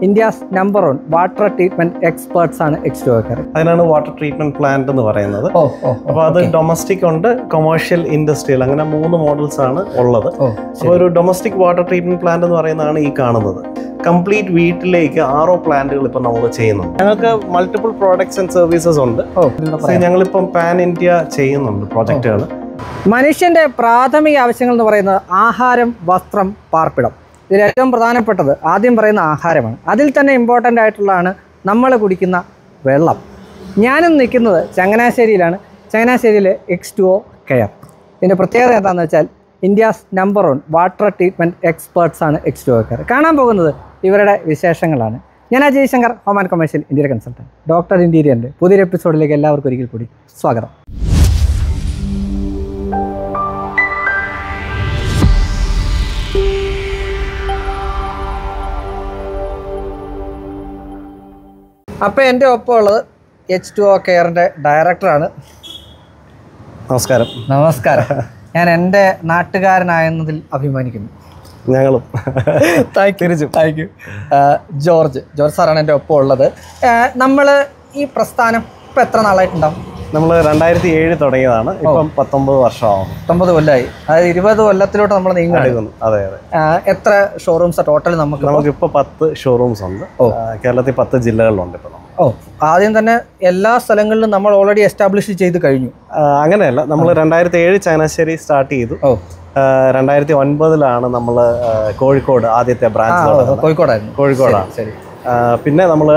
India's number 1 water treatment experts ആണ് H2O Care. അതിനാണ് water treatment plant എന്ന് പറയുന്നത്. അപ്പോൾ അത് ഡൊമസ്റ്റിക് ഉണ്ട്, കൊമേഴ്ഷ്യൽ, ഇൻഡസ്ട്രിയൽ, അങ്ങനെ 3 മോഡൽസ് ആണ് ഉള്ളത്. അപ്പോൾ ഒരു ഡൊമസ്റ്റിക് വാട്ടർ ട്രീറ്റ്മെന്റ് പ്ലാന്റ് എന്ന് പറയുന്നതാണ് ഈ കാണുന്നത്. കംപ്ലീറ്റ് വീട്ടിലേക്ക് RO പ്ലാന്റുകൾ ഇപ്പം നമ്മൾ ചെയ്യുന്നുണ്ട്. ഞങ്ങൾക്ക് മൾട്ടിപ്പിൾ പ്രോഡക്ട്സ് ആൻഡ് സർവീസസ് ഉണ്ട്. ഞങ്ങളിപ്പം പാൻ ഇന്ത്യ ചെയ്യുന്നുണ്ട് പ്രോജക്റ്റുകൾ. മനുഷ്യന്റെ പ്രാഥമിക ആവശ്യങ്ങൾ എന്ന് പറയുന്നത് ആഹാരം, വസ്ത്രം, പാർപ്പിടം. ഇതിൽ ഏറ്റവും പ്രധാനപ്പെട്ടത് ആദ്യം പറയുന്ന ആഹാരമാണ്. അതിൽ തന്നെ ഇമ്പോർട്ടൻ്റ് ആയിട്ടുള്ളതാണ് നമ്മൾ കുടിക്കുന്ന വെള്ളം. ഞാനും നിൽക്കുന്നത് ചങ്ങനാശ്ശേരിയിലാണ്. ചങ്ങനാശ്ശേരിയിലെ H2O Care. ഇതിൻ്റെ പ്രത്യേകത എന്താണെന്ന് വെച്ചാൽ India's number 1 water treatment experts ആണ് H2O Care. കാണാൻ പോകുന്നത് ഇവരുടെ വിശേഷങ്ങളാണ്. ഞാൻ Ajay Shankar, home and commercial interior consultant, doctor ഇന്റീരിയറിൻ്റെ പുതിയൊരു എപ്പിസോഡിലേക്ക് എല്ലാവർക്കും ഒരിക്കൽ കൂടി സ്വാഗതം. അപ്പോൾ എൻ്റെ ഒപ്പം ഉള്ളത് H2O Careൻ്റെ ഡയറക്ടറാണ്. നമസ്കാരം. നമസ്കാരം. ഞാൻ എൻ്റെ നാട്ടുകാരനായെന്നതിൽ അഭിമാനിക്കുന്നു. ഞങ്ങളും താങ്ക് യു. ജോർജ് സാറാണ് എൻ്റെ ഒപ്പം ഉള്ളത്. നമ്മൾ ഈ പ്രസ്ഥാനം ഇപ്പം എത്ര നാളായിട്ടുണ്ടാവും? നമ്മൾ 2007 തുടങ്ങിയതാണ്. ഇപ്പം 19 വർഷമാവും. 19 കൊല്ലമായി. അതായത് 20 കൊല്ലത്തിലോട്ട് നമ്മൾ നീങ്ങുന്നു. അതെ. എത്ര ഷോറൂംസ് ടോട്ടൽ? നമുക്കിപ്പോൾ 10 ഷോറൂംസ് ഉണ്ട്. കേരളത്തിൽ 10 ജില്ലകളിലുണ്ട് ഇപ്പോൾ. ആദ്യം തന്നെ എല്ലാ സ്ഥലങ്ങളിലും നമ്മൾ ഓൾറെഡി എസ്റ്റാബ്ലിഷ് ചെയ്ത് കഴിഞ്ഞു? അങ്ങനെയല്ല, നമ്മൾ 2007 ചങ്ങനാശ്ശേരി സ്റ്റാർട്ട് ചെയ്തു. 2009 നമ്മൾ കോഴിക്കോട് ആദ്യത്തെ ബ്രാഞ്ച്. കോഴിക്കോടാണ്. ശരി. പിന്നെ നമ്മൾ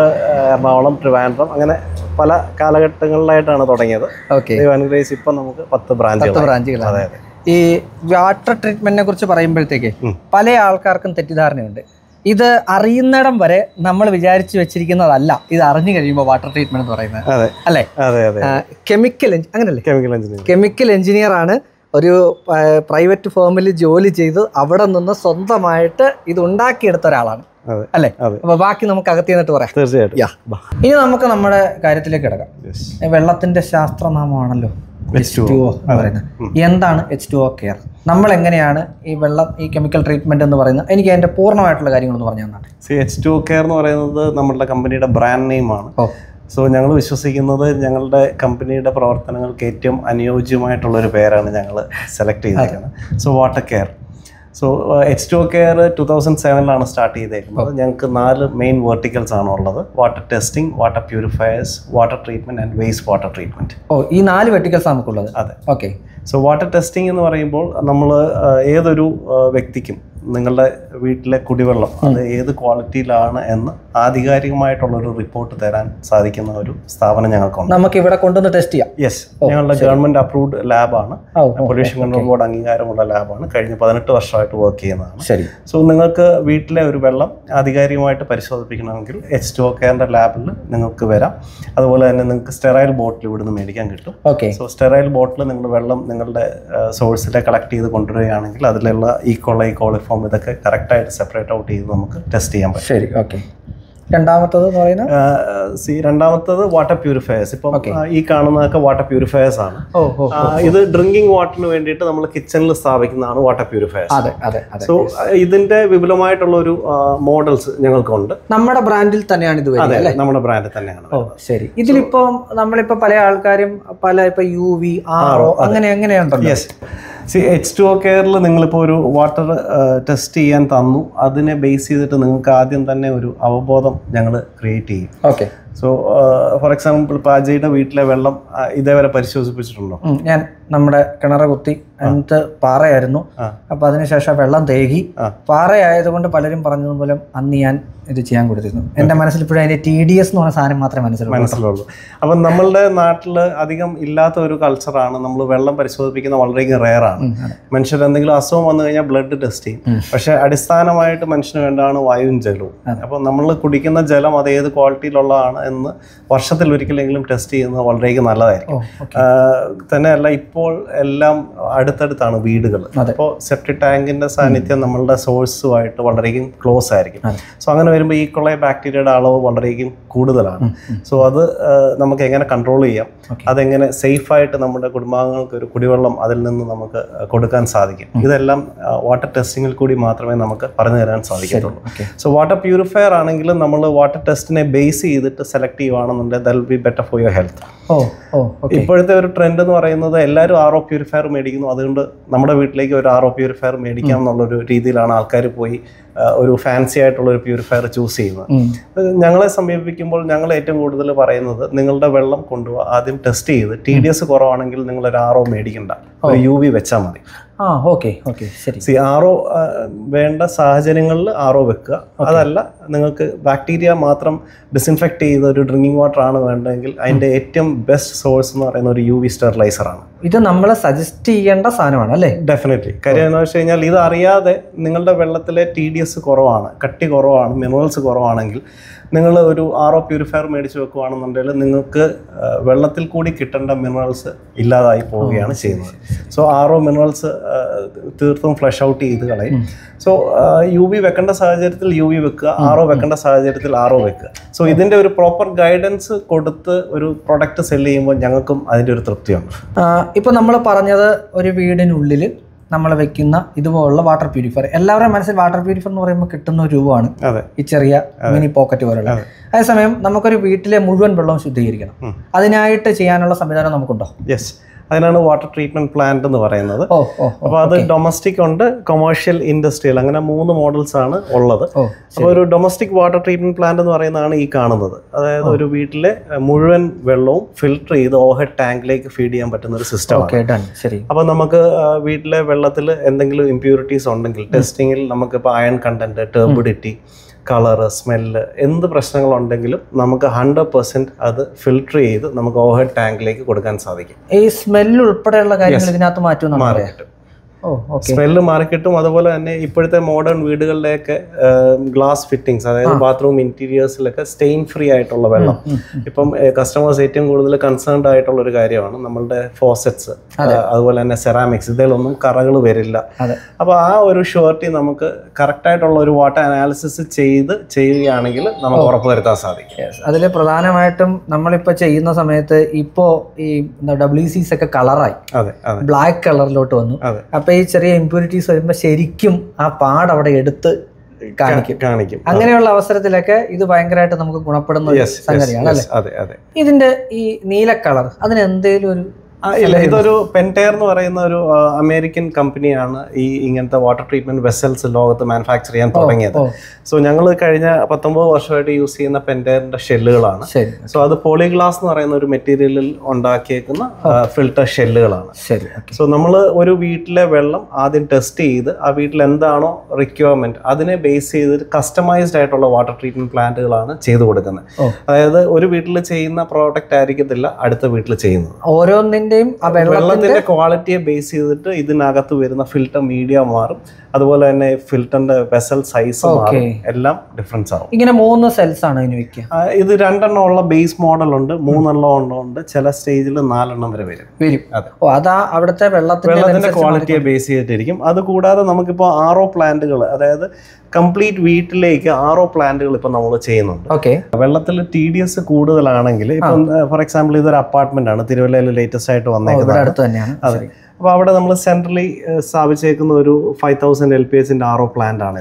എറണാകുളം, ട്രിവാൻഡ്രം, അങ്ങനെ പല കാലഘട്ടങ്ങളിലായിട്ടാണ് തുടങ്ങിയത്. ഇപ്പം നമുക്ക് 10 ബ്രാഞ്ചുകൾ. അതെ. ഈ വാട്ടർ ട്രീറ്റ്മെന്റിനെ കുറിച്ച് പറയുമ്പോഴത്തേക്ക് പല ആൾക്കാർക്കും തെറ്റിദ്ധാരണയുണ്ട്. ഇത് അറിയുന്നിടം വരെ നമ്മൾ വിചാരിച്ചു വെച്ചിരിക്കുന്നതല്ല ഇത് അറിഞ്ഞു കഴിയുമ്പോൾ വാട്ടർ ട്രീറ്റ്മെന്റ് എന്ന് പറയുന്നത്, അല്ലേ? കെമിക്കൽ എഞ്ചിനീയർ ആണ്. ഒരു പ്രൈവറ്റ് ഫേമിൽ ജോലി ചെയ്ത് അവിടെ നിന്ന് സ്വന്തമായിട്ട് ഇത് ഉണ്ടാക്കിയെടുത്ത ഒരാളാണ്, അല്ലേ? അപ്പൊ ബാക്കി നമുക്ക് അകത്ത് ചെന്നിട്ട് പറയാം. തീർച്ചയായിട്ടും. ഇനി നമുക്ക് നമ്മുടെ കാര്യത്തിലേക്ക് കിടക്കാം. വെള്ളത്തിന്റെ ശാസ്ത്രനാമമാണല്ലോ H2O എന്ന് പറയുന്നത്. എന്താണ് H2O Care? നമ്മൾ എങ്ങനെയാണ് ഈ വെള്ളം, ഈ കെമിക്കൽ ട്രീറ്റ്മെന്റ് എന്ന് പറയുന്നത്? എനിക്ക് അതിന്റെ പൂർണ്ണമായിട്ടുള്ള കാര്യങ്ങളൊന്ന് പറഞ്ഞു തന്നാണ്. H2O Care എന്ന് പറയുന്നത് നമ്മളുടെ കമ്പനിയുടെ ബ്രാൻഡ് നെയിമാണ്. സോ ഞങ്ങൾ വിശ്വസിക്കുന്നത് ഞങ്ങളുടെ കമ്പനിയുടെ പ്രവർത്തനങ്ങൾക്ക് ഏറ്റവും അനുയോജ്യമായിട്ടുള്ളൊരു പേരാണ് ഞങ്ങൾ സെലക്ട് ചെയ്തിരിക്കുന്നത്. So water care. So H2O Care 2007 start ചെയ്തേക്കുന്നത്. ഞങ്ങൾക്ക് 4 മെയിൻ വെർട്ടിക്കൽസ് ആണ് ഉള്ളത്. Water testing, water purifiers, water treatment and waste water treatment. ഈ 4 വെർട്ടിക്കൽസ് നമുക്കുള്ളത്. അതെ. ഓക്കെ. സോ വാട്ടർ ടെസ്റ്റിംഗ് എന്ന് പറയുമ്പോൾ നമ്മൾ ഏതൊരു വ്യക്തിക്കും നിങ്ങളുടെ വീട്ടിലെ കുടിവെള്ളം അത് ഏത് ക്വാളിറ്റിയിലാണ് എന്ന് ആധികാരികമായിട്ടുള്ളൊരു റിപ്പോർട്ട് തരാൻ സാധിക്കുന്ന ഒരു സ്ഥാപനം ഞങ്ങൾക്കുണ്ട്. നമുക്ക് ഇവിടെ കൊണ്ടുവന്ന് ടെസ്റ്റ് ചെയ്യാം. യെസ്, ഞങ്ങളുടെ ഗവൺമെന്റ് അപ്രൂവ്ഡ് ലാബാണ്. പൊല്യൂഷൻ കൺട്രോൾ ബോർഡ് അംഗീകാരമുള്ള ലാബാണ്. കഴിഞ്ഞ 18 വർഷമായിട്ട് വർക്ക് ചെയ്യുന്നതാണ്. ശരി. സോ നിങ്ങൾക്ക് വീട്ടിലെ ഒരു വെള്ളം ആധികാരികമായിട്ട് പരിശോധിപ്പിക്കണമെങ്കിൽ H2O Careന്റെ ലാബിൽ നിങ്ങൾക്ക് വരാം. അതുപോലെ തന്നെ നിങ്ങൾക്ക് സ്റ്റെറൈൽ ബോട്ടിൽ ഇവിടുന്ന് മേടിക്കാൻ കിട്ടും. സോ സ്റ്റെറൈൽ ബോട്ടിൽ നിങ്ങൾ വെള്ളം നിങ്ങളുടെ സോഴ്സിലെ കളക്ട് ചെയ്ത് കൊണ്ടുവരികയാണെങ്കിൽ അതിലുള്ള ഈക്കോളൈ, കോളിഫോം, ഇതൊക്കെ കറക്റ്റായിട്ട് സെപ്പറേറ്റ് ഔട്ട് ചെയ്ത് നമുക്ക് ടെസ്റ്റ് ചെയ്യാൻ പറ്റും. ശരി. ഓക്കെ. രണ്ടാമത്തത് വാട്ടർ പ്യൂരിഫയേഴ്സ്. ഇപ്പം ഈ കാണുന്നതൊക്കെ വാട്ടർ പ്യൂരിഫയേഴ്സ് ആണ്. ഇത് ഡ്രിങ്കിങ് വാട്ടറിന് വേണ്ടിയിട്ട് നമ്മൾ കിച്ചണിൽ സ്ഥാപിക്കുന്നതാണ് വാട്ടർ പ്യൂരിഫയേഴ്സ്. സോ ഇതിന്റെ വിപുലമായിട്ടുള്ള ഒരു മോഡൽസ് ഞങ്ങൾക്കുണ്ട്. നമ്മുടെ ബ്രാൻഡിൽ തന്നെയാണ് ഇത് വരുന്നത്. നമ്മുടെ ബ്രാൻഡിൽ തന്നെയാണ്. ശരി. ഇതിലിപ്പോ നമ്മളിപ്പോ പല ആൾക്കാരും ഇപ്പൊ UV, RO അങ്ങനെ എങ്ങനെയുണ്ടല്ലോ. യെസ്. H2O Careൽ നിങ്ങളിപ്പോൾ ഒരു വാട്ടർ ടെസ്റ്റ് ചെയ്യാൻ തന്നു. അതിനെ ബേസ് ചെയ്തിട്ട് നിങ്ങൾക്ക് ആദ്യം തന്നെ ഒരു അവബോധം ഞങ്ങൾ ക്രിയേറ്റ് ചെയ്യും. ഓക്കെ. സോ ഫോർ എക്സാമ്പിൾ ഇപ്പോൾ അജയുടെ വീട്ടിലെ വെള്ളം ഇതേവരെ പരിശോധിപ്പിച്ചിട്ടുണ്ടോ? ഞാൻ നമ്മുടെ കിണറ് കുത്തി എന്നിട്ട് പാറയായിരുന്നു. അപ്പൊ അതിനുശേഷം വെള്ളം തേകി. പാറയായതുകൊണ്ട് പലരും പറഞ്ഞതുപോലെ അന്ന് ഞാൻ ഇത് ചെയ്യാൻ കൊടുത്തിരുന്നു. എൻ്റെ മനസ്സിൽ ഇപ്പോഴും അതിന്റെ TDS എന്ന് പറഞ്ഞ സാധനം മാത്രമേ മനസ്സിലുള്ളൂ. അപ്പം നമ്മളുടെ നാട്ടിൽ അധികം ഇല്ലാത്ത ഒരു കൾച്ചറാണ്. നമ്മൾ വെള്ളം പരിശോധിപ്പിക്കുന്ന വളരെ റെയർ ആണ്. മനുഷ്യർ എന്തെങ്കിലും അസുഖം വന്നു കഴിഞ്ഞാൽ ബ്ലഡ് ടെസ്റ്റ് ചെയ്യും. പക്ഷെ അടിസ്ഥാനമായിട്ട് മനുഷ്യന് വേണ്ടതാണ് വായുവും ജലവും. അപ്പം നമ്മൾ കുടിക്കുന്ന ജലം അത് ഏത് ക്വാളിറ്റിയിലുള്ളതാണ് എന്ന് വർഷത്തിൽ ഒരിക്കലെങ്കിലും ടെസ്റ്റ് ചെയ്യുന്നത് വളരെയധികം നല്ലതായിരിക്കും. തന്നെയല്ല ഇപ്പോൾ എല്ലാം അടുത്തടുത്താണ് വീടുകൾ. അപ്പോൾ സെപ്റ്റിക് ടാങ്കിൻ്റെ സാന്നിധ്യം നമ്മളുടെ സോഴ്സുമായിട്ട് വളരെയധികം ക്ലോസ് ആയിരിക്കും. സോ അങ്ങനെ വരുമ്പോൾ ഈ കൊളൈ ബാക്ടീരിയയുടെ അളവ് വളരെയധികം കൂടുതലാണ്. സോ അത് നമുക്ക് എങ്ങനെ കൺട്രോൾ ചെയ്യാം, അതെങ്ങനെ സേഫായിട്ട് നമ്മുടെ കുടുംബാംഗങ്ങൾക്ക് ഒരു കുടിവെള്ളം അതിൽ നിന്ന് നമുക്ക് കൊടുക്കാൻ സാധിക്കും, ഇതെല്ലാം വാട്ടർ ടെസ്റ്റിങ്ങിൽ കൂടി മാത്രമേ നമുക്ക് പറഞ്ഞു തരാൻ സാധിക്കത്തുള്ളൂ. സോ വാട്ടർ പ്യൂരിഫയർ ആണെങ്കിലും നമ്മൾ വാട്ടർ ടെസ്റ്റിനെ ബേസ് ചെയ്തിട്ട് സെലക്ട് ചെയ്യുവാണെന്നുണ്ടെങ്കിൽ that will be better for your health. ഇപ്പോഴത്തെ ഒരു ട്രെൻഡ് എന്ന് പറയുന്നത് എല്ലാവരും RO പ്യൂരിഫയർ മേടിക്കുന്നു, അതുകൊണ്ട് നമ്മുടെ വീട്ടിലേക്ക് ഒരു RO പ്യൂരിഫയർ മേടിക്കാം എന്നുള്ളൊരു രീതിയിലാണ് ആൾക്കാർ പോയി ഒരു ഫാൻസി ആയിട്ടുള്ള ഒരു പ്യൂരിഫയർ ചൂസ് ചെയ്യുന്നത്. ഞങ്ങളെ സമീപിക്കുമ്പോൾ ഞങ്ങൾ ഏറ്റവും കൂടുതൽ പറയുന്നത് നിങ്ങളുടെ വെള്ളം കൊണ്ടുപോകുക, ആദ്യം ടെസ്റ്റ് ചെയ്ത് TDS കുറവാണെങ്കിൽ നിങ്ങൾ ഒരു RO മേടിക്കണ്ട, ഒരു UV വെച്ചാൽ മതി. RO വേണ്ട സാഹചര്യങ്ങളിൽ RO വെക്കുക. അതല്ല നിങ്ങൾക്ക് ബാക്ടീരിയ മാത്രം ഡിസിൻഫെക്ട് ചെയ്ത ഒരു ഡ്രിങ്കിങ് വാട്ടർ ആണ് വേണ്ടതെങ്കിൽ അതിൻ്റെ ഏറ്റവും ബെസ്റ്റ് സോഴ്സ് എന്ന് പറയുന്ന ഒരു UV സ്റ്റെറിലൈസർ ആണ്. ഇത് നമ്മൾ സജസ്റ്റ് ചെയ്യേണ്ട സാധനമാണ് അല്ലേ? ഡെഫിനറ്റ്ലി. കാര്യം എന്ന് വെച്ച് കഴിഞ്ഞാൽ ഇത് അറിയാതെ നിങ്ങളുടെ വെള്ളത്തിലെ TDS കുറവാണ്, കട്ടി കുറവാണ്, മിനറൽസ് കുറവാണെങ്കിൽ നിങ്ങൾ ഒരു RO പ്യൂരിഫയർ മേടിച്ച് വെക്കുകയാണെന്നുണ്ടെങ്കിൽ നിങ്ങൾക്ക് വെള്ളത്തിൽ കൂടി കിട്ടേണ്ട മിനറൽസ് ഇല്ലാതായി പോവുകയാണ് ചെയ്യുന്നത്. സോ RO മിനറൽസ് തീർത്തും ഫ്ലഷ് ഔട്ട് ചെയ്ത് കളയും. സോ UV വെക്കേണ്ട സാഹചര്യത്തിൽ UV വെക്കുക, RO വെക്കേണ്ട സാഹചര്യത്തിൽ RO വെക്കുക. സോ ഇതിൻ്റെ ഒരു പ്രോപ്പർ ഗൈഡൻസ് കൊടുത്ത് ഒരു പ്രൊഡക്റ്റ് സെല് ചെയ്യുമ്പോൾ ഞങ്ങൾക്കും അതിൻ്റെ ഒരു തൃപ്തിയുണ്ട്. ഇപ്പോൾ നമ്മൾ പറഞ്ഞത് ഒരു വീടിനുള്ളിൽ നമ്മൾ വെക്കുന്ന ഇതുപോലുള്ള വാട്ടർ പ്യൂരിഫയർ, എല്ലാവരുടെയും മനസ്സിൽ വാട്ടർ പ്യൂരിഫയർ എന്ന് പറയുമ്പോൾ കിട്ടുന്ന ഒരു രൂപമാണ് ഈ ചെറിയ മിനി പോക്കറ്റ് പോലുള്ള. അതേസമയം നമുക്കൊരു വീട്ടിലെ മുഴുവൻ വെള്ളവും ശുദ്ധീകരിക്കണം, അതിനായിട്ട് ചെയ്യാനുള്ള സംവിധാനം നമുക്കുണ്ടോ? യെസ്, അതിനാണ് വാട്ടർ ട്രീറ്റ്മെന്റ് പ്ലാന്റ് എന്ന് പറയുന്നത്. അപ്പോൾ അത് ഡൊമസ്റ്റിക് ഉണ്ട്, കൊമേഴ്ഷ്യൽ, ഇൻഡസ്ട്രിയൽ, അങ്ങനെ 3 മോഡൽസ് ആണ് ഉള്ളത്. അപ്പോൾ ഒരു ഡൊമസ്റ്റിക് വാട്ടർ ട്രീറ്റ്മെന്റ് പ്ലാന്റ് എന്ന് പറയുന്നതാണ് ഈ കാണുന്നത്. അതായത് ഒരു വീട്ടിലെ മുഴുവൻ വെള്ളവും ഫിൽട്ടർ ചെയ്ത് ഓവർഹെഡ് ടാങ്കിലേക്ക് ഫീഡ് ചെയ്യാൻ പറ്റുന്ന ഒരു സിസ്റ്റമാണ്. അപ്പോൾ നമുക്ക് വീട്ടിലെ വെള്ളത്തിൽ എന്തെങ്കിലും ഇംപ്യൂരിറ്റീസ് ഉണ്ടെങ്കിൽ ടെസ്റ്റിങ്ങിൽ നമുക്കിപ്പോൾ iron content, turbidity, colour, smell, എന്ത് പ്രശ്നങ്ങളുണ്ടെങ്കിലും നമുക്ക് 100% അത് ഫിൽട്ടർ ചെയ്ത് നമുക്ക് ഓവർഹെഡ് ടാങ്കിലേക്ക് കൊടുക്കാൻ സാധിക്കും. ഈ സ്മെല്ല് ഉൾപ്പെടെയുള്ള കാര്യങ്ങൾ ഇതിനകത്ത് മാറ്റും, സ്മെല്ല് മാറിക്കിട്ടും. അതുപോലെ തന്നെ ഇപ്പോഴത്തെ മോഡേൺ വീടുകളിലേക്ക് ഗ്ലാസ് ഫിറ്റിങ്സ്, അതായത് ബാത്റൂം ഇന്റീരിയേഴ്സിലൊക്കെ സ്റ്റെയിൻ ഫ്രീ ആയിട്ടുള്ള വെള്ളം. ഇപ്പം കസ്റ്റമേഴ്സ് ഏറ്റവും കൂടുതൽ കൺസേൺഡ് ആയിട്ടുള്ള ഒരു കാര്യമാണ് നമ്മളുടെ ഫോസറ്റ്സ്, അതുപോലെ തന്നെ സെറാമിക്സ്, ഇതിലൊന്നും കറകൾ വരില്ല. അപ്പോൾ ആ ഒരു ഷുവർട്ടി നമുക്ക് കറക്റ്റായിട്ടുള്ള ഒരു വാട്ടർ അനാലിസിസ് ചെയ്യുകയാണെങ്കിൽ നമുക്ക് ഉറപ്പുവരുത്താൻ സാധിക്കും. അതിൽ പ്രധാനമായിട്ടും നമ്മളിപ്പോൾ ചെയ്യുന്ന സമയത്ത് ഇപ്പോൾ ഈ WCs ഒക്കെ കളറായി ബ്ലാക്ക് കളറിലോട്ട് വന്നു. അപ്പോൾ ഈ ചെറിയ ഇംപ്യൂരിറ്റീസ് വരുമ്പോൾ ശരിക്കും ആ പാട് അവിടെ എടുത്ത് കാണിക്കും. അങ്ങനെയുള്ള അവസരത്തിലൊക്കെ ഇത് ഭയങ്കരമായിട്ട് നമുക്ക് ഗുണപ്പെടുന്ന ഒരു സംഗതിയാണ് അല്ലേ? ഇതിന്റെ ഈ നീല കളർ അതിന് എന്തെങ്കിലും ഒരു ഇല്ല, ഇതൊരു പെൻറ്റെയർ എന്ന് പറയുന്ന ഒരു അമേരിക്കൻ കമ്പനിയാണ് ഈ ഇങ്ങനത്തെ വാട്ടർ ട്രീറ്റ്മെന്റ് വെസൽസ് ലോകത്ത് മാനുഫാക്ചർ ചെയ്യാൻ തുടങ്ങിയത്. സോ ഞങ്ങൾ കഴിഞ്ഞ 19 വർഷമായിട്ട് യൂസ് ചെയ്യുന്ന പെൻറ്റെയറിന്റെ ഷെല്ലുകളാണ്. സോ അത് പോളിഗ്ലാസ് എന്ന് പറയുന്ന ഒരു മെറ്റീരിയലിൽ ഉണ്ടാക്കിയേക്കുന്ന ഫിൽട്ടർ ഷെല്ലുകളാണ്. സോ നമ്മൾ ഒരു വീട്ടിലെ വെള്ളം ആദ്യം ടെസ്റ്റ് ചെയ്ത് ആ വീട്ടിൽ എന്താണോ റിക്വയർമെന്റ് അതിനെ ബേസ് ചെയ്ത് കസ്റ്റമൈസ്ഡ് ആയിട്ടുള്ള വാട്ടർ ട്രീറ്റ്മെന്റ് പ്ലാന്റുകളാണ് ചെയ്തു കൊടുക്കുന്നത്. അതായത് ഒരു വീട്ടിൽ ചെയ്യുന്ന പ്രോഡക്റ്റ് ആയിരിക്കത്തില്ല അടുത്ത വീട്ടിൽ ചെയ്യുന്നത്. ഓരോന്നിന്റെ വെള്ളത്തിന്റെ ക്വാളിറ്റിയെ ബേസ് ചെയ്തിട്ട് ഇതിനകത്ത് വരുന്ന ഫിൽട്ടർ മീഡിയ മാറും, അതുപോലെ തന്നെ ഫിൽറ്ററിന്റെ വെസൽ സൈസ് മാറും, എല്ലാം ഡിഫറൻസ് ആവും. ഇങ്ങനെ 3 സെൽസ് ആണ് ഇതിന് വെക്കുക. ഇത് 2 എണ്ണം ഉള്ള ബേസ് മോഡൽ ഉണ്ട്, 3 എണ്ണം ഉണ്ട്, ചില സ്റ്റേജിൽ 4 എണ്ണം വരെ വരും. അതാ അവിടുത്തെ വെള്ളത്തിന്റെ ക്വാളിറ്റിയെ ബേസ് ചെയ്തിട്ടിരിക്കും. അതുകൂടാതെ നമുക്കിപ്പോൾ RO പ്ലാന്റുകൾ, അതായത് കംപ്ലീറ്റ് വീട്ടിലേക്ക് RO പ്ലാന്റുകൾ ഇപ്പൊ നമ്മൾ ചെയ്യുന്നുണ്ട്. വെള്ളത്തിൽ TDS കൂടുതലാണെങ്കിൽ ഇപ്പം ഫോർ എക്സാമ്പിൾ ഇതൊരു അപ്പാർട്ട്മെന്റ് ആണ്, തിരുവല്ലയിൽ ലേറ്റസ്റ്റ് ആയിട്ട് വന്നേക്കുന്നത്. അതെ, അപ്പോൾ അവിടെ നമ്മൾ സെൻട്രലി സ്ഥാപിച്ചേക്കുന്ന ഒരു 5000 LPHന്റെ RO പ്ലാന്റ് ആണ്.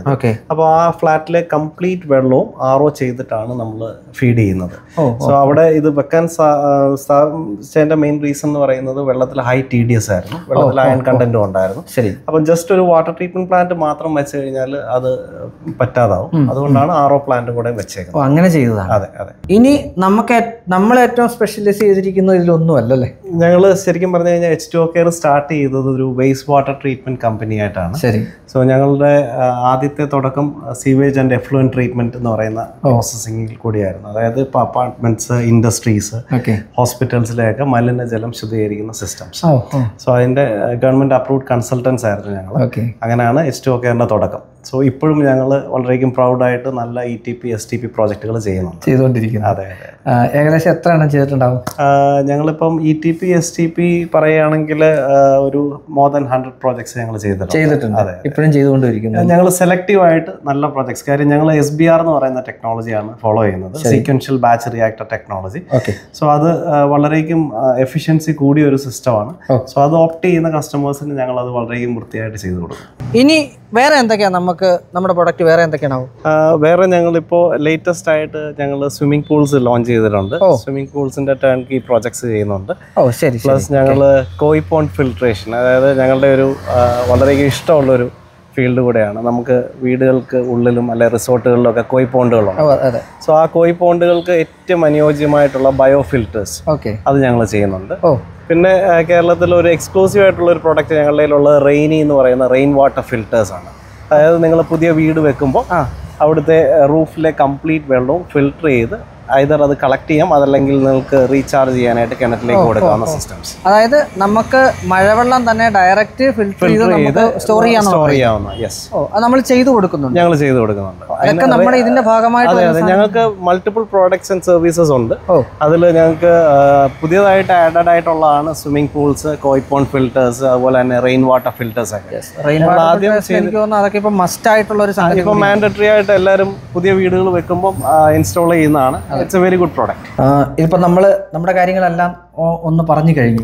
അപ്പോൾ ആ ഫ്ലാറ്റിലെ കംപ്ലീറ്റ് വെള്ളവും RO ചെയ്തിട്ടാണ് നമ്മൾ ഫീഡ് ചെയ്യുന്നത്. സോ അവിടെ ഇത് വെക്കാൻ സ്ഥാപിച്ചതിന്റെ മെയിൻ റീസൺ എന്ന് പറയുന്നത് വെള്ളത്തിൽ ഹൈ TDS ആയിരുന്നു, വെള്ളത്തിൽ അയൺ കണ്ടന്റും ഉണ്ടായിരുന്നു. അപ്പം ജസ്റ്റ് ഒരു വാട്ടർ ട്രീറ്റ്മെന്റ് പ്ലാന്റ് മാത്രം വെച്ച് കഴിഞ്ഞാൽ അത് പറ്റാതാവും. അതുകൊണ്ടാണ് RO പ്ലാന്റ് കൂടെ വെച്ചേക്കുന്നത്. അങ്ങനെ ചെയ്തതാണ്. അതെ അതെ. ഇനി നമ്മൾ ഏറ്റവും സ്പെഷ്യലൈസ് ചെയ്തിരിക്കുന്നത് ഇതിലൊന്നും അല്ലല്ലേ? ഞങ്ങൾ ശരിക്കും പറഞ്ഞു കഴിഞ്ഞാൽ H2O Care സ്റ്റാർട്ട് ചെയ്തത് ഒരു വേസ്റ്റ് വാട്ടർ ട്രീറ്റ്മെന്റ് കമ്പനി ആയിട്ടാണ്. സോ ഞങ്ങളുടെ ആദ്യത്തെ തുടക്കം സീവേജ് ആൻഡ് എഫ്ലുവന്റ് ട്രീറ്റ്മെന്റ് എന്ന് പറയുന്ന പ്രോസസ്സിംഗിൽ കൂടിയായിരുന്നു. അതായത് ഇപ്പോൾ അപ്പാർട്ട്മെന്റ്സ്, ഇൻഡസ്ട്രീസ്, ഹോസ്പിറ്റൽസിലെയൊക്കെ മലിനജലം ശുദ്ധീകരിക്കുന്ന സിസ്റ്റംസ്. സോ അതിന്റെ ഗവൺമെന്റ് അപ്രൂവ്ഡ് കൺസൾട്ടൻസ് ആയിരുന്നു ഞങ്ങൾ. അങ്ങനെയാണ് H2O Careന്റെ തുടക്കം. സോ ഇപ്പോഴും ഞങ്ങൾ വളരെയധികം പ്രൗഡായിട്ട് നല്ല ETP STP പ്രോജക്റ്റുകൾ ചെയ്തുകൊണ്ടിരിക്കുന്നു. അതെ അതെ. ഏകദേശം എത്ര എണ്ണം ചെയ്തിട്ടുണ്ടാവും? ഞങ്ങളിപ്പം ETP STP പറയുകയാണെങ്കിൽ ഒരു മോർ ദാൻ 100 പ്രോജക്ട്സ് ഞങ്ങൾ ചെയ്തിട്ടുണ്ട്. അതെ, ഇപ്പോഴും ചെയ്തുകൊണ്ടിരിക്കുന്നു. ഞങ്ങൾ സെലക്റ്റീവായിട്ട് നല്ല പ്രോജക്ട്സ്, കാര്യം ഞങ്ങൾ SBR എന്ന് പറയുന്ന ടെക്നോളജിയാണ് ഫോളോ ചെയ്യുന്നത്, sequential batch reactor technology. So അത് വളരെയധികം എഫിഷ്യൻസി കൂടിയ ഒരു സിസ്റ്റമാണ്. സോ അത് ഓപ്റ്റ് ചെയ്യുന്ന കസ്റ്റമേഴ്സിന് ഞങ്ങൾ അത് വളരെയധികം വൃത്തിയായിട്ട് ചെയ്തു കൊടുക്കും. ഇനി വേറെ എന്തൊക്കെയാണ് നമുക്ക് നമ്മുടെ പ്രൊഡക്റ്റ് വേറെ എന്തൊക്കെയാണോ? വേറെ ഞങ്ങളിപ്പോൾ ലേറ്റസ്റ്റ് ആയിട്ട് ഞങ്ങൾ സ്വിമ്മിംഗ് പൂൾസ് ലോഞ്ച് ചെയ്തിട്ടുണ്ട്. സ്വിമ്മിംഗ് പൂൾസിന്റെ ടേൺ കീ പ്രോജക്ട്സ് ചെയ്യുന്നുണ്ട്. പ്ലസ് ഞങ്ങൾ കോയി പോണ്ട് ഫിൽട്രേഷൻ, അതായത് ഞങ്ങളുടെ ഒരു വളരെ ഇഷ്ടമുള്ളൊരു ഫീൽഡ് കൂടെയാണ്. നമുക്ക് വീടുകൾക്ക് ഉള്ളിലും അല്ലെ റിസോർട്ടുകളിലൊക്കെ കോയി പോണ്ടുകളുണ്ട്. സോ ആ കോയി പോണ്ടുകൾക്ക് ഏറ്റവും അനുയോജ്യമായിട്ടുള്ള ബയോ ഫിൽറ്റേഴ്സ് അത് ഞങ്ങൾ ചെയ്യുന്നുണ്ട്. പിന്നെ കേരളത്തിൽ ഒരു എക്സ്ക്ലൂസീവ് ആയിട്ടുള്ള ഒരു പ്രോഡക്റ്റ് ഞങ്ങളുടെ കയ്യിലുള്ളത് റെയിനി എന്ന് പറയുന്ന റെയിൻ വാട്ടർ ഫിൽറ്റേഴ്സ് ആണ്. അതായത് നിങ്ങൾ പുതിയ വീട് വെക്കുമ്പോൾ അവിടുത്തെ റൂഫിലെ കംപ്ലീറ്റ് വെള്ളവും ഫിൽട്ടർ ചെയ്ത് ഐദർ അത് കളക്ട് ചെയ്യാം, അതല്ലെങ്കിൽ നിങ്ങൾക്ക് റീചാർജ് ചെയ്യാനായിട്ട് കിണറ്റിലേക്ക് കൊടുക്കാവുന്ന സിസ്റ്റംസ്. അതായത് നമുക്ക് മഴവെള്ളം തന്നെ ഡയറക്റ്റ് ഫിൽട്ടർ ചെയ്ത് സ്റ്റോർ ചെയ്യാവുന്ന. യെസ്, അത് നമ്മൾ ചെയ്തു കൊടുക്കുന്നുണ്ട്. ഞങ്ങൾ ചെയ്തു കൊടുക്കുന്നുണ്ട്. അതൊക്കെ നമ്മുടെ ഇതിന്റെ ഭാഗമായിട്ട്. അതെ അതെ, ഞങ്ങൾക്ക് മൾട്ടിപ്പിൾ പ്രോഡക്ട്സ് ആൻഡ് സർവീസസ് ഉണ്ട്. അതിൽ ഞങ്ങൾക്ക് പുതിയതായിട്ട് ആഡഡ് ആയിട്ടുള്ളതാണ് സ്വിമ്മിംഗ് പൂൾസ്, കോയി പോണ്ട് ഫിൽറ്റേഴ്സ്, അതുപോലെ തന്നെ റെയിൻ വാട്ടർ ഫിൽറ്റേഴ്സ് ഒക്കെ. ആദ്യം അതൊക്കെ ഇപ്പൊ മസ്റ്റ് ആയിട്ടുള്ള ഒരു സാധനം, ഇപ്പൊ മാൻഡറ്ററി ആയിട്ട് എല്ലാവരും പുതിയ വീടുകൾ വെക്കുമ്പോൾ ഇൻസ്റ്റാൾ ചെയ്യുന്നതാണ്. It's A very good product. ഇതിപ്പോൾ നമ്മുടെ കാര്യങ്ങളെല്ലാം ഒന്ന് പറഞ്ഞു കഴിഞ്ഞു.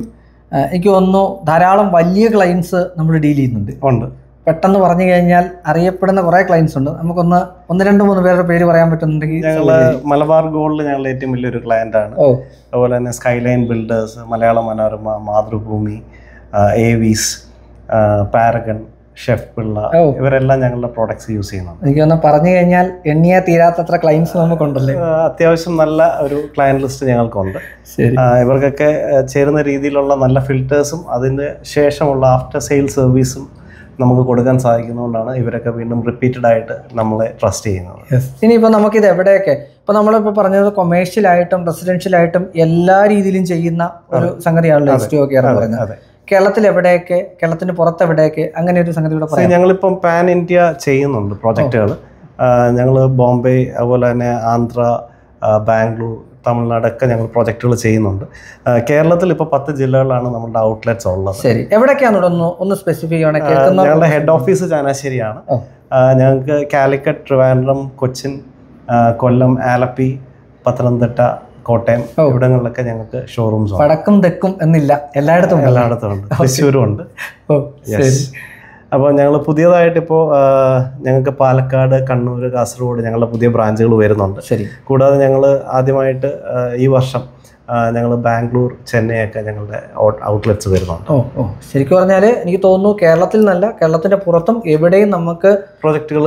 എനിക്ക് തോന്നുന്നു ധാരാളം വലിയ ക്ലയൻസ് നമ്മൾ ഡീൽ ചെയ്യുന്നുണ്ട്. പെട്ടെന്ന് പറഞ്ഞു കഴിഞ്ഞാൽ അറിയപ്പെടുന്ന കുറേ ക്ലയൻസ് ഉണ്ട്. നമുക്കൊന്ന് 1-2-3 പേരുടെ പേര് പറയാൻ പറ്റുന്നുണ്ടെങ്കിൽ. ഞങ്ങൾ മലബാർ ഗോൾഡ് ഞങ്ങൾ ഏറ്റവും വലിയൊരു ക്ലയന്റ് ആണ്. അതുപോലെ തന്നെ skyline builders, Malayala Manorama, Mathrubhumi, ഏവീസ്, Paragon, chef Pillai, ഇവരെല്ലാം ഞങ്ങളുടെ പ്രോഡക്ട്സ് യൂസ് ചെയ്യുന്നുണ്ട്. എനിക്കൊന്ന് പറഞ്ഞു കഴിഞ്ഞാൽ എണ്ണിയാ തീരാത്തത്ര ക്ലയൻസ് നമുക്കുണ്ടല്ലേ? അത്യാവശ്യം നല്ല ഒരു ക്ലയന്റ് ലിസ്റ്റ് ഞങ്ങൾക്കുണ്ട്. ഇവർക്കൊക്കെ ചേരുന്ന രീതിയിലുള്ള നല്ല ഫിൽറ്റേഴ്സും അതിന് ശേഷമുള്ള ആഫ്റ്റർ സെയിൽ സർവീസും നമുക്ക് കൊടുക്കാൻ സാധിക്കുന്നതുകൊണ്ടാണ് ഇവരൊക്കെ വീണ്ടും റിപ്പീറ്റഡ് ആയിട്ട് നമ്മളെ ട്രസ്റ്റ് ചെയ്യുന്നത്. ഇനിയിപ്പോൾ നമുക്കിത് എവിടെയൊക്കെ, ഇപ്പോൾ നമ്മളിപ്പോൾ പറഞ്ഞത് കൊമേഴ്ഷ്യലായിട്ടും റെസിഡൻഷ്യലായിട്ടും എല്ലാ രീതിയിലും ചെയ്യുന്ന ഒരു സംഗതിയാണല്ലോ STO കെയർ എന്ന് പറയുന്നത്. കേരളത്തിൽ എവിടെയൊക്കെ, കേരളത്തിന് പുറത്ത് എവിടെയൊക്കെ, അങ്ങനെ ഒരു സംഗതി കൂടെ പറയാം. ഞങ്ങളിപ്പം പാൻ ഇന്ത്യ ചെയ്യുന്നുണ്ട് പ്രോജക്റ്റുകൾ. ഞങ്ങൾ ബോംബെ, അതുപോലെ തന്നെ ആന്ധ്ര, ബാംഗ്ലൂർ, തമിഴ്നാടൊക്കെ ഞങ്ങൾ പ്രോജക്റ്റുകൾ ചെയ്യുന്നുണ്ട്. കേരളത്തിൽ ഇപ്പോൾ 10 ജില്ലകളിലാണ് നമ്മുടെ ഔട്ട്ലെറ്റ്സ് ഉള്ളത്. ശരി, എവിടെയൊക്കെയാണ് ഒന്ന് സ്പെസിഫൈ ആണ്? ഞങ്ങളുടെ ഹെഡ് ഓഫീസ് ചാനാശ്ശേരിയാണ്. ഞങ്ങൾക്ക് കാലിക്കറ്റ്, ട്രിവാൻഡ്രം, കൊച്ചിൻ, കൊല്ലം, ആലപ്പി, പത്തനംതിട്ട, കോട്ടയം ഇവിടങ്ങളിലൊക്കെ ഞങ്ങൾക്ക് ഷോറൂംസ് ഉണ്ട്. വടക്കും തെക്കും എന്നില്ല, എല്ലായിടത്തും ഉണ്ട്. തൃശ്ശൂരും ഉണ്ട്. അപ്പോൾ ഞങ്ങൾ പുതിയതായിട്ട് ഇപ്പോൾ ഞങ്ങൾക്ക് പാലക്കാട്, കണ്ണൂർ, കാസർഗോഡ് ഞങ്ങളുടെ പുതിയ ബ്രാഞ്ചുകൾ വരുന്നുണ്ട്. കൂടാതെ ഞങ്ങൾ ആദ്യമായിട്ട് ഈ വർഷം ഞങ്ങൾ ബാംഗ്ലൂർ, ചെന്നൈ ഒക്കെ ഞങ്ങളുടെ ഔട്ട്ലെറ്റ്സ് വരുന്നുണ്ട്. ശരിക്കും പറഞ്ഞാൽ എനിക്ക് തോന്നുന്നു കേരളത്തിൽ നല്ല, കേരളത്തിന്റെ പുറത്തും എവിടെയും നമുക്ക് പ്രൊജക്ടുകൾ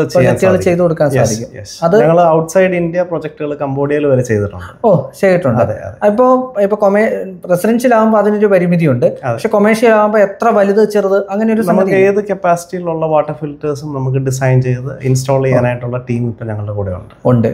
ചെയ്തു കൊടുക്കാൻ സാധിക്കും. അത് ഞങ്ങൾ ഔട്ട്സൈഡ് ഇന്ത്യ പ്രൊജക്ടുകൾ കംബോഡിയയിൽ വരെ ചെയ്തിട്ടുണ്ട്. ചെയ്തിട്ടുണ്ട്. ഇപ്പൊ റെസിഡൻഷ്യൽ ആകുമ്പോൾ അതിനൊരു പരിമിതിയുണ്ട്. പക്ഷെ കൊമേഴ്ഷ്യൽ ആകുമ്പോൾ എത്ര വലുത് ചെറുത് അങ്ങനെ ഒരു നമുക്ക് ഏത് കപ്പാസിറ്റിയിലുള്ള വാട്ടർ ഫിൽറ്റേഴ്സും നമുക്ക് ഡിസൈൻ ചെയ്ത് ഇൻസ്റ്റാൾ ചെയ്യാനായിട്ടുള്ള ടീം ഇപ്പൊ ഞങ്ങളുടെ കൂടെ ഉണ്ട്.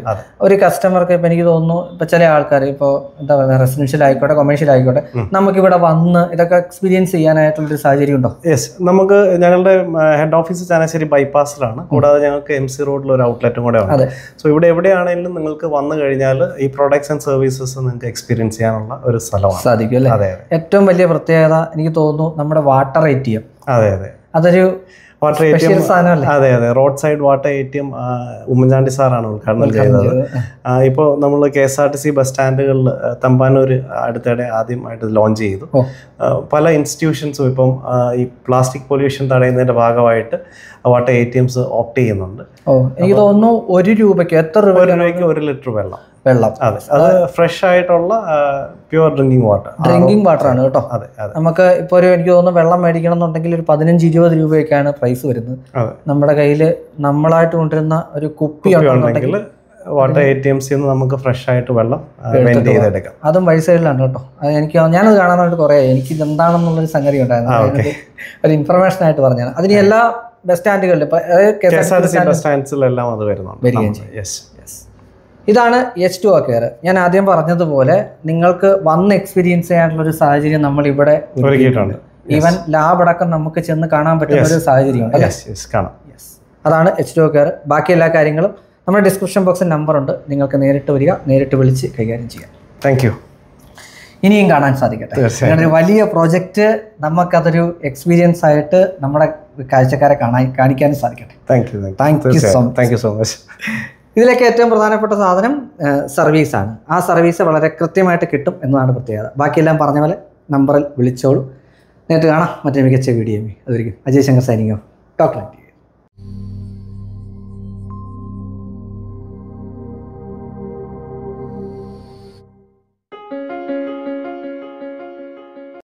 ഒരു കസ്റ്റമർക്ക് ഇപ്പൊ എനിക്ക് തോന്നുന്നു ഇപ്പൊ ചില ആൾക്കാർ ഇപ്പോൾ എന്താ പറയുക, റെസിഡൻഷ്യൽ ആയിക്കോട്ടെ കൊമേഴ്ഷ്യൽ ആയിക്കോട്ടെ, നമുക്ക് ഇവിടെ വന്ന് ഇതൊക്കെ എക്സ്പീരിയൻസ് ചെയ്യാനായിട്ടുള്ളൊരു സാഹചര്യം ഉണ്ടോ? യെസ്, നമുക്ക് ഞങ്ങളുടെ ഹെഡ് ഓഫീസ് ചാനാശ്ശേരി ബൈപ്പാസിലാണ്. കൂടാതെ ഞങ്ങൾക്ക് MC റോഡിൽ ഒരു ഔട്ട്ലെറ്റും കൂടെ ഉണ്ട്. സോ ഇവിടെ എവിടെയാണെങ്കിലും നിങ്ങൾക്ക് വന്നു കഴിഞ്ഞാൽ ഈ പ്രോഡക്ട്സ് ആൻഡ് സർവീസസ് നിങ്ങൾക്ക് എക്സ്പീരിയൻസ് ചെയ്യാനുള്ള ഒരു സ്ഥലമാണ്. സാധിക്കും അല്ലേ? അതെ. ഏറ്റവും വലിയ പ്രത്യേകത എനിക്ക് തോന്നുന്നു നമ്മുടെ വാട്ടർ ATM. അതെ അതെ, അതൊരു വാട്ടർ ATM. അതെ അതെ, road side water ATM Oommen Chandy സാറാണ് ഉദ്ഘാടനം ചെയ്തത്. ഇപ്പോൾ നമ്മൾ KSRTC ബസ് സ്റ്റാൻഡുകളിൽ തമ്പാനൂർ അടുത്തിടെ ആദ്യമായിട്ട് ലോഞ്ച് ചെയ്തു. പല ഇൻസ്റ്റിറ്റ്യൂഷൻസും ഇപ്പം ഈ പ്ലാസ്റ്റിക് പൊല്യൂഷൻ തടയുന്നതിന്റെ ഭാഗമായിട്ട് വാട്ടർ ATMs ഓപ്റ്റ് ചെയ്യുന്നുണ്ട്. എനിക്ക് തോന്നുന്നു 1 രൂപയ്ക്ക് എത്ര രൂപ? 1 രൂപയ്ക്ക് 1 ലിറ്റർ വെള്ളം. അതെ, അത് ഫ്രഷ് ആയിട്ടുള്ള പ്യുവർ ഡ്രിങ്കിങ് വാട്ടർ ആണ് കേട്ടോ. അതെ, നമുക്ക് ഇപ്പോൾ എനിക്ക് തോന്നുന്നു വെള്ളം മേടിക്കണം എന്നുണ്ടെങ്കിൽ ഒരു 15-20 രൂപയൊക്കെയാണ് പ്രൈസ് വരുന്നത്. നമ്മുടെ കയ്യിൽ നമ്മളായിട്ട് കൊണ്ടുവരുന്ന ഒരു കുപ്പി ഉണ്ടെങ്കിൽ വാട്ടർ ATMs നമുക്ക് ഫ്രഷ് ആയിട്ട് വെള്ളം ചെയ്തെടുക്കാം. അതും വഴി സൈഡിലാണ് കേട്ടോ. ഞാനത് കാണാനായിട്ട് കുറേ എനിക്ക് ഇതെന്താണെന്നുള്ളൊരു സംഗതി ഉണ്ടായിരുന്നു. ഒരു ഇൻഫർമേഷൻ ആയിട്ട് പറഞ്ഞാണ്. അതിന് എല്ലാ ബസ് സ്റ്റാൻഡുകളിലും ബസ് സ്റ്റാൻഡ്സിലെല്ലാം അത് വരുന്നുണ്ട്. ഇതാണ് H2O കെയർ. ഞാൻ ആദ്യം പറഞ്ഞതുപോലെ നിങ്ങൾക്ക് വന്ന് എക്സ്പീരിയൻസ് ചെയ്യാനുള്ള ഒരു സാഹചര്യം നമ്മൾ ഇവിടെ ഒരുക്കിയിട്ടുണ്ട്. ഈവൻ ലാബ് അടക്കം നമുക്ക് ചെന്ന് കാണാൻ പറ്റുന്ന ഒരു സാഹചര്യം. അതാണ് H2O കെയർ. ബാക്കി എല്ലാ കാര്യങ്ങളും നമ്മുടെ ഡിസ്ക്രിപ്ഷൻ ബോക്സിൽ നമ്പറുണ്ട്, നിങ്ങൾക്ക് നേരിട്ട് വരിക, നേരിട്ട് വിളിച്ച് കൈകാര്യം ചെയ്യാം. Thank you. ഇനിയും കാണാൻ സാധിക്കട്ടെ. നിങ്ങളൊരു വലിയ പ്രോജക്റ്റ് നമുക്കതൊരു എക്സ്പീരിയൻസ് ആയിട്ട് നമ്മുടെ കാഴ്ചക്കാരെ കാണിക്കാനും സാധിക്കട്ടെ. Thank you so much. ഇതിലേക്ക് ഏറ്റവും പ്രധാനപ്പെട്ട സാധനം സർവീസാണ്. ആ സർവീസ് വളരെ കൃത്യമായിട്ട് കിട്ടും എന്നതാണ് പ്രത്യേകത. ബാക്കിയെല്ലാം പറഞ്ഞ പോലെ നമ്പറിൽ വിളിച്ചോളൂ. നേരിട്ട് കാണാം മറ്റൊരു മികച്ച വീഡിയോ. അതൊരിക്കും Ajay Shankar signing off. Talk line.